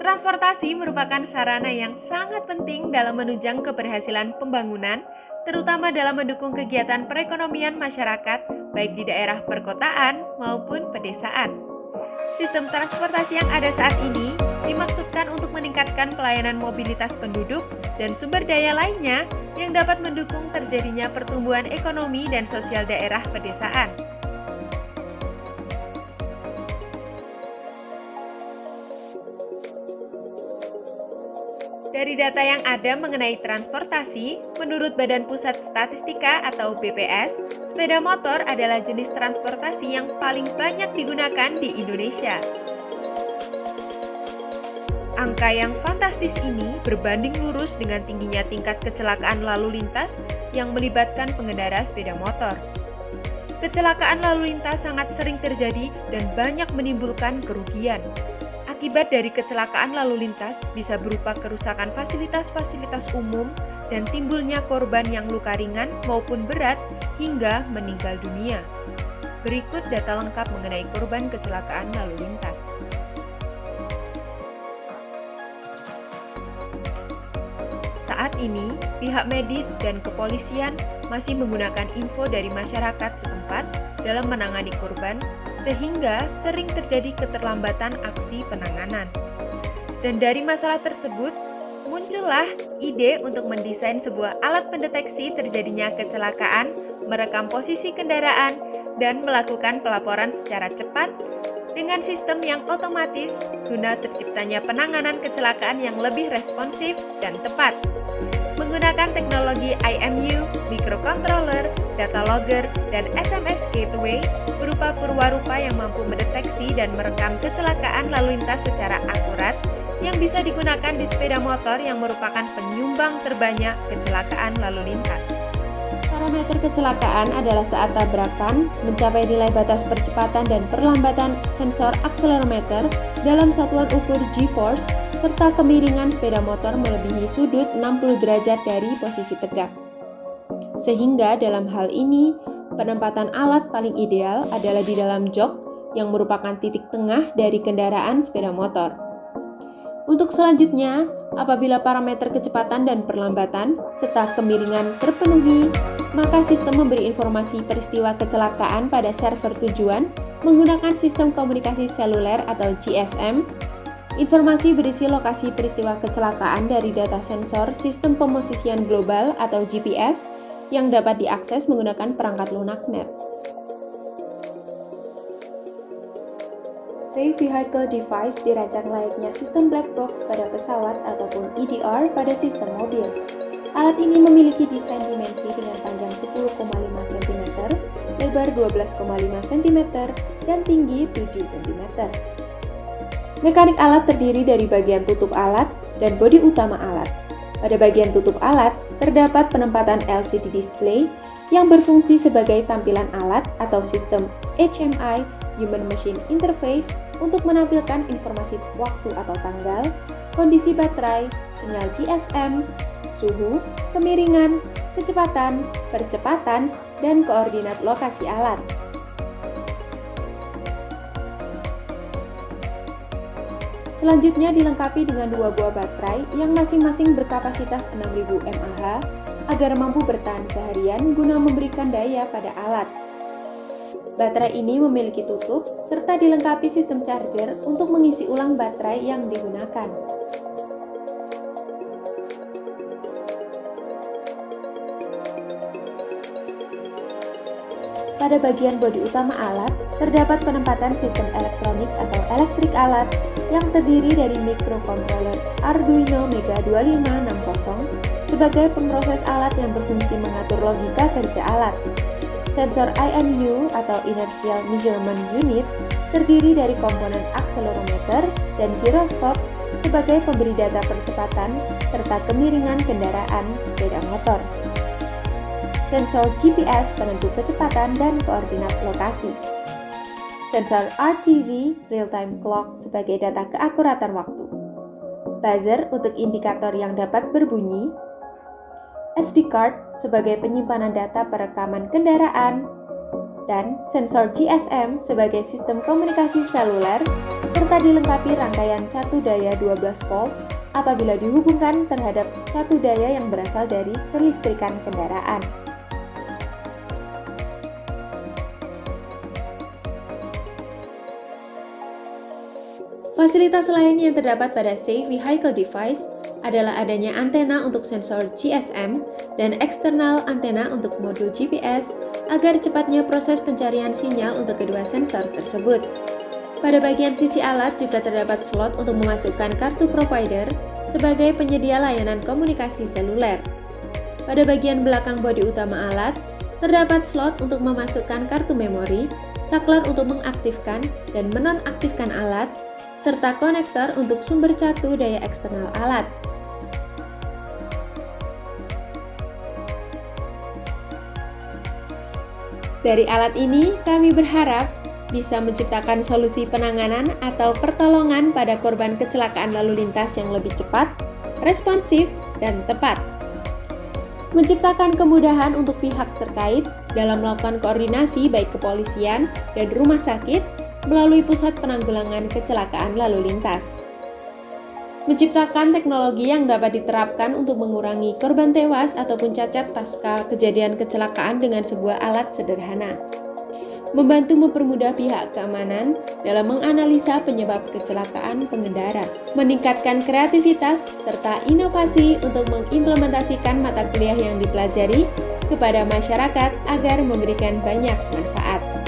Transportasi merupakan sarana yang sangat penting dalam menunjang keberhasilan pembangunan, terutama dalam mendukung kegiatan perekonomian masyarakat, baik di daerah perkotaan maupun pedesaan. Sistem transportasi yang ada saat ini dimaksudkan untuk meningkatkan pelayanan mobilitas penduduk dan sumber daya lainnya yang dapat mendukung terjadinya pertumbuhan ekonomi dan sosial daerah pedesaan. Dari data yang ada mengenai transportasi, menurut Badan Pusat Statistika atau BPS, sepeda motor adalah jenis transportasi yang paling banyak digunakan di Indonesia. Angka yang fantastis ini berbanding lurus dengan tingginya tingkat kecelakaan lalu lintas yang melibatkan pengendara sepeda motor. Kecelakaan lalu lintas sangat sering terjadi dan banyak menimbulkan kerugian. Akibat dari kecelakaan lalu lintas bisa berupa kerusakan fasilitas-fasilitas umum dan timbulnya korban yang luka ringan maupun berat hingga meninggal dunia. Berikut data lengkap mengenai korban kecelakaan lalu lintas. Saat ini, pihak medis dan kepolisian masih menggunakan info dari masyarakat setempat dalam menangani korban, sehingga sering terjadi keterlambatan aksi penanganan. Dan dari masalah tersebut, muncullah ide untuk mendesain sebuah alat pendeteksi terjadinya kecelakaan, merekam posisi kendaraan, dan melakukan pelaporan secara cepat dengan sistem yang otomatis guna terciptanya penanganan kecelakaan yang lebih responsif dan tepat. Menggunakan teknologi IMU, microcontroller, data logger, dan SMS gateway berupa perwarupa yang mampu mendeteksi dan merekam kecelakaan lalu lintas secara akurat yang bisa digunakan di sepeda motor yang merupakan penyumbang terbanyak kecelakaan lalu lintas. Parameter kecelakaan adalah saat tabrakan mencapai nilai batas percepatan dan perlambatan sensor akselerometer dalam satuan ukur G-force serta kemiringan sepeda motor melebihi sudut 60 derajat dari posisi tegak. Sehingga dalam hal ini, penempatan alat paling ideal adalah di dalam jok yang merupakan titik tengah dari kendaraan sepeda motor. Untuk selanjutnya, apabila parameter kecepatan dan perlambatan serta kemiringan terpenuhi, maka sistem memberi informasi peristiwa kecelakaan pada server tujuan menggunakan sistem komunikasi seluler atau GSM. Informasi berisi lokasi peristiwa kecelakaan dari data sensor sistem pemosisian global atau GPS yang dapat diakses menggunakan perangkat lunak map. Safe Vehicle Device dirancang layaknya sistem black box pada pesawat ataupun EDR pada sistem mobil. Alat ini memiliki desain dimensi dengan panjang 10,5 cm, lebar 12,5 cm, dan tinggi 7 cm. Mekanik alat terdiri dari bagian tutup alat dan bodi utama alat. Pada bagian tutup alat, terdapat penempatan LCD display yang berfungsi sebagai tampilan alat atau sistem HMI Human Machine Interface untuk menampilkan informasi waktu atau tanggal, kondisi baterai, sinyal GSM, suhu, kemiringan, kecepatan, percepatan, dan koordinat lokasi alat. Selanjutnya dilengkapi dengan dua buah baterai yang masing-masing berkapasitas 6000 mAh agar mampu bertahan seharian guna memberikan daya pada alat. Baterai ini memiliki tutup serta dilengkapi sistem charger untuk mengisi ulang baterai yang digunakan. Pada bagian bodi utama alat, terdapat penempatan sistem elektronik atau elektrik alat yang terdiri dari microcontroller Arduino Mega 2560 sebagai pemroses alat yang berfungsi mengatur logika kerja alat. Sensor IMU atau Inertial Measurement Unit terdiri dari komponen akselerometer dan giroskop sebagai pemberi data percepatan serta kemiringan kendaraan sepeda motor. Sensor GPS penentu kecepatan dan koordinat lokasi. Sensor RTZ Real-Time Clock sebagai data keakuratan waktu. Buzzer untuk indikator yang dapat berbunyi. SD card sebagai penyimpanan data perekaman kendaraan. dan sensor GSM sebagai sistem komunikasi seluler, serta dilengkapi rangkaian catu daya 12 volt apabila dihubungkan terhadap catu daya yang berasal dari kelistrikan kendaraan. Fasilitas lain yang terdapat pada Safe Vehicle Device adalah adanya antena untuk sensor GSM dan eksternal antena untuk modul GPS agar cepatnya proses pencarian sinyal untuk kedua sensor tersebut. Pada bagian sisi alat juga terdapat slot untuk memasukkan kartu provider sebagai penyedia layanan komunikasi seluler. Pada bagian belakang bodi utama alat, terdapat slot untuk memasukkan kartu memori, saklar untuk mengaktifkan dan menonaktifkan alat, serta konektor untuk sumber catu daya eksternal alat. Dari alat ini, kami berharap bisa menciptakan solusi penanganan atau pertolongan pada korban kecelakaan lalu lintas yang lebih cepat, responsif, dan tepat. Menciptakan kemudahan untuk pihak terkait dalam melakukan koordinasi baik kepolisian dan rumah sakit melalui pusat penanggulangan kecelakaan lalu lintas. Menciptakan teknologi yang dapat diterapkan untuk mengurangi korban tewas ataupun cacat pasca kejadian kecelakaan dengan sebuah alat sederhana. Membantu mempermudah pihak keamanan dalam menganalisa penyebab kecelakaan pengendara. Meningkatkan kreativitas serta inovasi untuk mengimplementasikan mata kuliah yang dipelajari kepada masyarakat agar memberikan banyak manfaat.